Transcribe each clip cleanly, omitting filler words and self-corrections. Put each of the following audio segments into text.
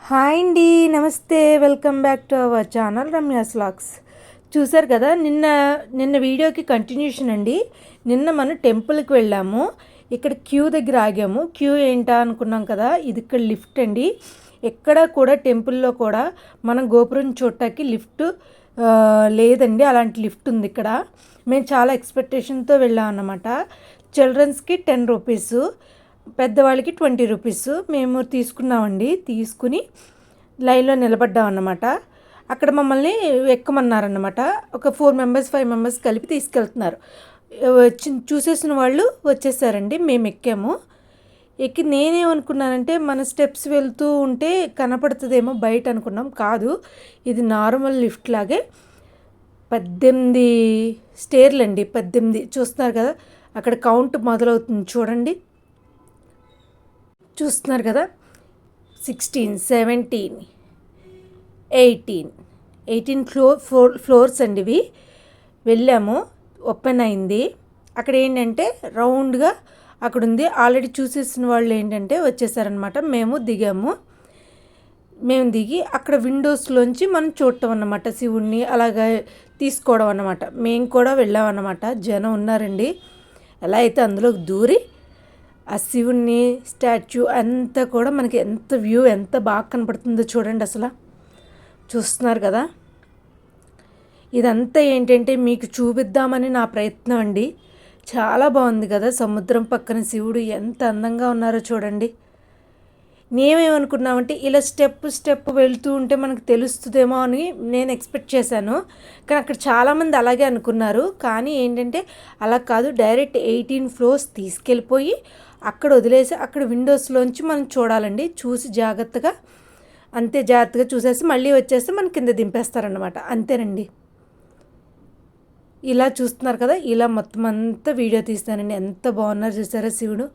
Hi అండి, నమస్తే. Welcome back to our channel Ramya's vlogs. చూసారు కదా, నిన్న వీడియోకి కంటిన్యూషన్ అండి. నిన్న మనం టెంపుల్కి వెళ్ళాము. ఇక్కడ క్యూ దగ్గర ఆగాము. క్యూ ఏంటా అనుకున్నాం కదా, ఇది ఇక్కడ లిఫ్ట్ అండి. ఎక్కడ కూడా టెంపుల్లో కూడా మనం గోపురం చూడటానికి లిఫ్ట్ లేదండి. అలాంటి లిఫ్ట్ ఉంది ఇక్కడ. మేము చాలా ఎక్స్పెక్టేషన్తో వెళ్ళాం అన్నమాట. చిల్డ్రన్స్కి 10 రూపీసు, పెద్దవాళ్ళకి 20 రూపీస్ మేము తీసుకున్నామండి. తీసుకుని లైన్లో నిలబడ్డాం అన్నమాట. అక్కడ మమ్మల్ని ఎక్కమన్నారన్నమాట. ఒక 4 మెంబర్స్ 5 మెంబర్స్ కలిపి తీసుకెళ్తున్నారు. చూసేసిన వాళ్ళు వచ్చేసారండి. మేము ఎక్కాము. ఎక్కి నేనేమనుకున్నానంటే మన స్టెప్స్ వెళ్తూ ఉంటే కనపడుతుందేమో బయట అనుకున్నాం. కాదు, ఇది నార్మల్ లిఫ్ట్ లాగే 18 స్టేర్లు అండి. 18 చూస్తున్నారు కదా, అక్కడ కౌంట్ మొదలవుతుంది చూడండి. చూస్తున్నారు కదా, 16, 17, 18 ఫ్లోర్స్ అండి ఇవి. వెళ్ళాము, ఓపెన్ అయింది. అక్కడ ఏంటంటే రౌండ్గా అక్కడ ఉంది. ఆల్రెడీ చూసేసిన వాళ్ళు ఏంటంటే వచ్చేసారనమాట. మేము దిగి అక్కడ విండోస్లోంచి మనం చూడటం అన్నమాట, శివుణ్ణి అలాగా తీసుకోవడం అన్నమాట. మేము కూడా వెళ్ళామన్నమాట. జనం ఉన్నారండి. ఎలా అయితే అందులోకి దూరి ఆ శివుణ్ణి స్టాచ్యూ అంతా కూడా మనకి ఎంత వ్యూ ఎంత బాగా కనపడుతుందో చూడండి. అసలు చూస్తున్నారు కదా, ఇదంతా ఏంటంటే మీకు చూపిద్దామని నా ప్రయత్నం అండి. చాలా బాగుంది కదా, సముద్రం పక్కన శివుడు ఎంత అందంగా ఉన్నారో చూడండి. నేనేమనుకున్నామంటే ఇలా స్టెప్ వెళ్తూ ఉంటే మనకు తెలుస్తుందేమో అని నేను ఎక్స్పెక్ట్ చేశాను. కానీ అక్కడ చాలామంది అలాగే అనుకున్నారు. కానీ ఏంటంటే అలా కాదు, డైరెక్ట్ 18 ఫ్లోర్స్ తీసుకెళ్ళిపోయి అక్కడ వదిలేసి అక్కడ విండోస్లోంచి మనం చూడాలండి. చూసి జాగ్రత్తగా చూసేసి మళ్ళీ వచ్చేసి మన కింద దింపేస్తారనమాట. అంతేనండి. ఇలా చూస్తున్నారు కదా, ఇలా మొత్తం అంతా వీడియో తీస్తానండి. ఎంత బాగున్నారు చూసారా శివుడు.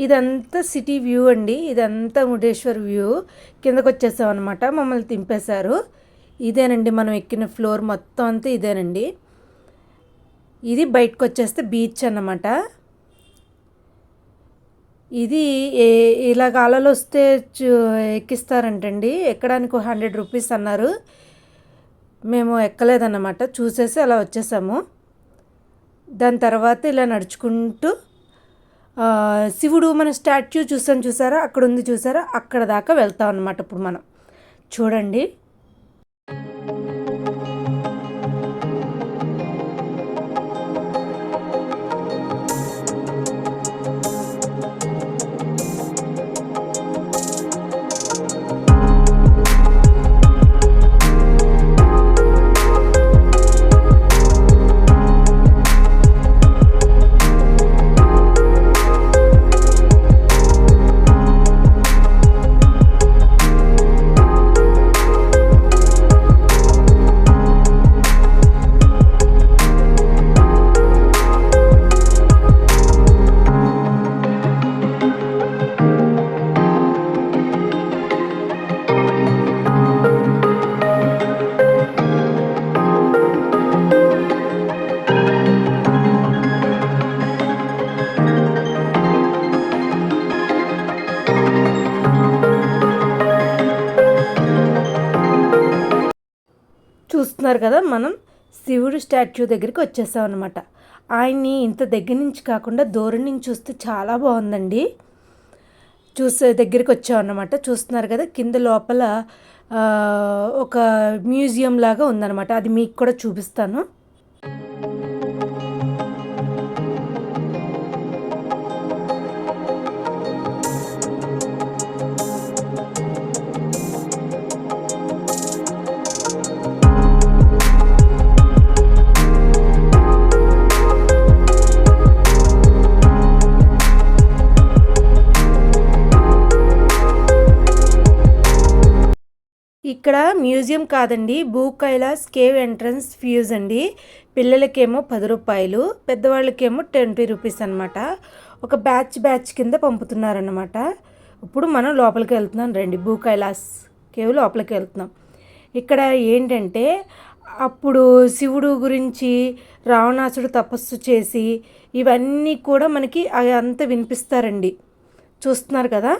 ఇదంతా సిటీ వ్యూ అండి. ఇదంతా ముడేశ్వర్ వ్యూ. కిందకు వచ్చేసాం అనమాట. మమ్మల్ని దింపేశారు. ఇదేనండి మనం ఎక్కిన ఫ్లోర్ మొత్తం అంతా ఇదేనండి. ఇది బయటకు వచ్చేస్తే బీచ్ అన్నమాట. ఇది ఇలాగ అలలు వస్తే ఎక్కిస్తారంటండి. ఎక్కడానికి 100 రూపీస్ అన్నారు. మేము ఎక్కలేదన్నమాట. చూసేసి అలా వచ్చేసాము. దాని తర్వాత ఇలా నడుచుకుంటూ శివుడు మన స్టాచ్యూ చూసారా, అక్కడ ఉంది చూసారా, అక్కడ దాకా వెళ్తాం అన్నమాట. ఇప్పుడు మనం చూడండి. చూస్తున్నారు కదా, మనం శివుడు స్టాచ్యూ దగ్గరికి వచ్చేసాం అనమాట. ఆయన్ని ఇంత దగ్గర నుంచి కాకుండా దూరం నుంచి చూస్తే చాలా బాగుందండి. దగ్గరికి వచ్చాం అన్నమాట. చూస్తున్నారు కదా, కింద లోపల ఒక మ్యూజియం లాగా ఉందన్నమాట. అది మీకు కూడా చూపిస్తాను. ఇక్కడ మ్యూజియం కాదండి, భూ కైలాస్ కేవ్ ఎంట్రన్స్ ఫ్యూజ్ అండి. పిల్లలకేమో 10 రూపాయలు, పెద్దవాళ్ళకేమో 20 రూపీస్ అనమాట. ఒక బ్యాచ్ కింద పంపుతున్నారన్నమాట. ఇప్పుడు మనం లోపలికి వెళ్తున్నాం రండి, భూ కైలాస్ కేవ్ లోపలికి వెళ్తున్నాం. ఇక్కడ ఏంటంటే అప్పుడు శివుడు గురించి రావణాసుడు తపస్సు చేసి ఇవన్నీ కూడా మనకి అంతా వినిపిస్తారండి. చూస్తున్నారు కదా.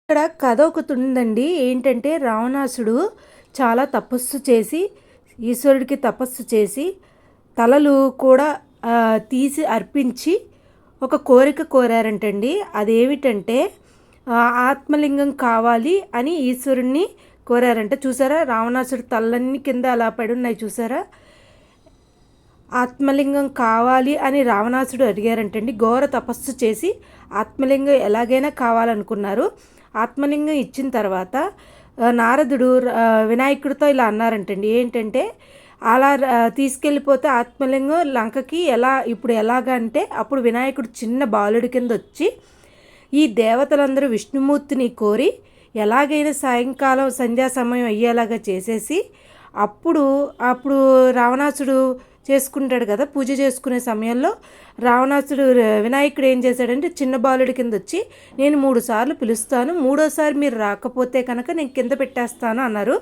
ఇక్కడ కథ ఒకటి ఉందండి. ఏంటంటే రావణాసుడు చాలా తపస్సు చేసి, ఈశ్వరుడికి తపస్సు చేసి తలలు కూడా తీసి అర్పించి ఒక కోరిక కోరారంటండి. అదేమిటంటే ఆత్మలింగం కావాలి అని ఈశ్వరుణ్ణి కోరారంట. చూసారా, రావణాసుడు తలన్నీ కింద అలా పడి ఉన్నాయి చూసారా. ఆత్మలింగం కావాలి అని రావణాసుడు అడిగారంటండి. ఘోర తపస్సు చేసి ఆత్మలింగం ఎలాగైనా కావాలనుకున్నారు. ఆత్మలింగం ఇచ్చిన తర్వాత నారదుడు వినాయకుడితో ఇలా అన్నారంటండి. ఏంటంటే అలా తీసుకెళ్ళిపోతే ఆత్మలింగం లంకకి ఇప్పుడు ఎలాగంటే అప్పుడు వినాయకుడు చిన్న బాలుడి కింద వచ్చి ఈ దేవతలందరూ విష్ణుమూర్తిని కోరి ఎలాగైనా సాయంకాలం సంధ్యా సమయం అయ్యేలాగా చేసేసి అప్పుడు రావణాసుడు చేసుకుంటాడు కదా, పూజ చేసుకునే సమయంలో రావణాసుడు వినాయకుడు ఏం చేశాడంటే చిన్న బాలుడి కింద వచ్చి నేను 3 సార్లు పిలుస్తాను, 3వసారి మీరు రాకపోతే కనుక నేను కింద పెట్టేస్తాను అన్నారు.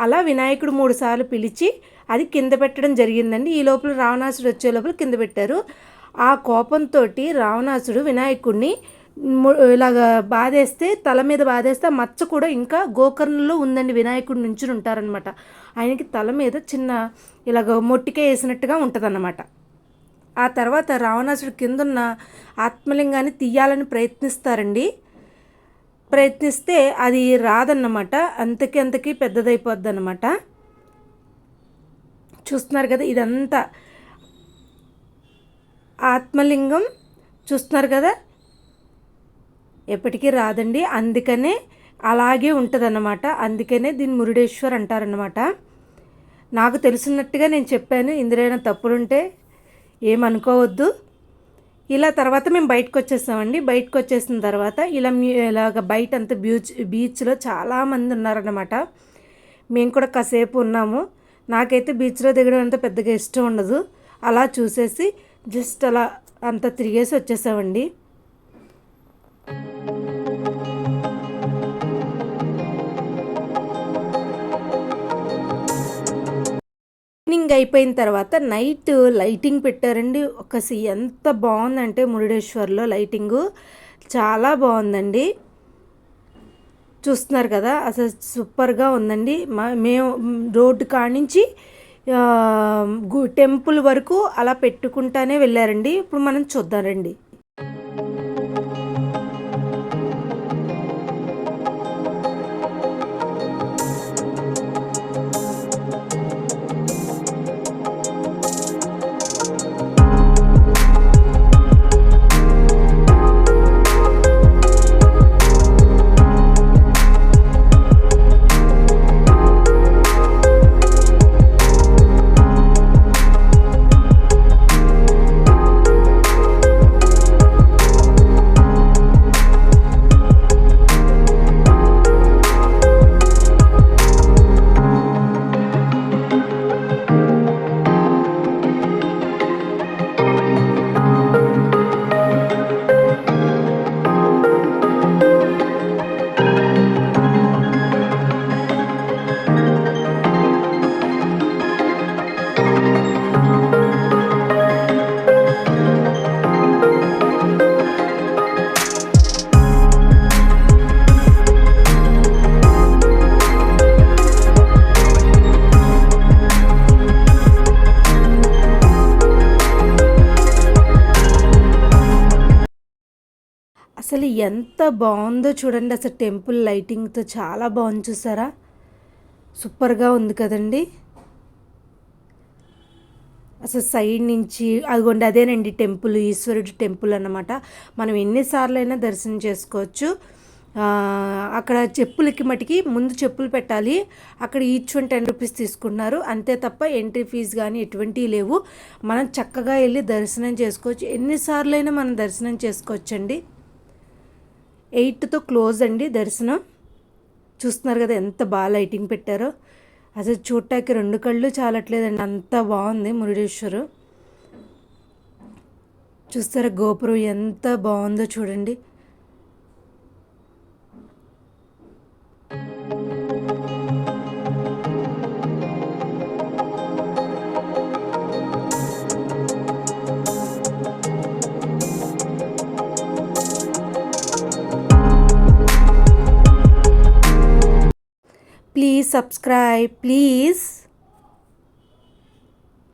అలా వినాయకుడు 3 సార్లు పిలిచి అది కింద పెట్టడం జరిగిందండి. ఈ లోపల రావణాసుడు వచ్చే లోపల కింద పెట్టారు. ఆ కోపంతో రావణాసుడు వినాయకుడిని ఇలాగ బాధేస్తే, తల మీద బాధేస్తే మచ్చ కూడా ఇంకా గోకర్ణంలో ఉందండి. వినాయకుడు నుంచుని ఉంటారనమాట. ఆయనకి తల మీద చిన్న ఇలాగ మొట్టికే వేసినట్టుగా ఉంటుందన్నమాట. ఆ తర్వాత రావణాసుడు కిందున్న ఆత్మలింగాన్ని తీయాలని ప్రయత్నిస్తే అది రాదన్నమాట. అంతకి పెద్దదైపోద్ది అన్నమాట. చూస్తున్నారు కదా, ఇదంతా ఆత్మలింగం చూస్తున్నారు కదా, ఎప్పటికీ రాదండి. అందుకనే అలాగే ఉంటుందన్నమాట. అందుకనే దీన్ని మురుడేశ్వర్ అంటారన్నమాట. నాకు తెలిసినట్టుగా నేను చెప్పాను. ఇందులో తప్పులుంటే ఏమనుకోవద్దు. ఇలా తర్వాత మేము బయటకు వచ్చేసామండి. బయటకు వచ్చేసిన తర్వాత ఇలాగ బయట అంతా బీచ్లో చాలామంది ఉన్నారన్నమాట. మేము కూడా కాసేపు ఉన్నాము. నాకైతే బీచ్లో దిగడం అంత పెద్దగా ఇష్టం ఉండదు. అలా చూసేసి జస్ట్ అలా అంతా తిరిగేసి వచ్చేసామండి. ఈవినింగ్ అయిపోయిన తర్వాత నైట్ లైటింగ్ పెట్టారండి. ఎంత బాగుందంటే మురుడేశ్వర్లో లైటింగు చాలా బాగుందండి. చూస్తున్నారు కదా, అసలు సూపర్గా ఉందండి. మేము రోడ్డు కానించి టెంపుల్ వరకు అలా పెట్టుకుంటానే వెళ్ళారండి. ఇప్పుడు మనం చూద్దాం రండి. అసలు ఎంత బాగుందో చూడండి. అసలు టెంపుల్ లైటింగ్తో చాలా బాగుంది, చూసారా? సూపర్గా ఉంది కదండి. అసలు సైడ్ నుంచి అదిగోండి, అదేనండి టెంపుల్, ఈశ్వరుడి టెంపుల్ అన్నమాట. మనం ఎన్నిసార్లు అయినా దర్శనం చేసుకోవచ్చు. అక్కడ చెప్పులకి మటుకి ముందు చెప్పులు పెట్టాలి. అక్కడ ఈచ్ 10 రూపీస్ తీసుకుంటున్నారు అంతే తప్ప ఎంట్రీ ఫీజు కానీ ఎటువంటివి లేవు. మనం చక్కగా వెళ్ళి దర్శనం చేసుకోవచ్చు. ఎన్నిసార్లు అయినా మనం దర్శనం చేసుకోవచ్చండి. 8తో క్లోజ్ అండి దర్శనం. చూస్తున్నారు కదా ఎంత బాగా లైటింగ్ పెట్టారో. అసలు చూడటానికి 2 కళ్ళు చాలట్లేదండి, అంత బాగుంది మురుడేశ్వరు. చూస్తారా గోపురం ఎంత బాగుందో చూడండి. Please subscribe, please.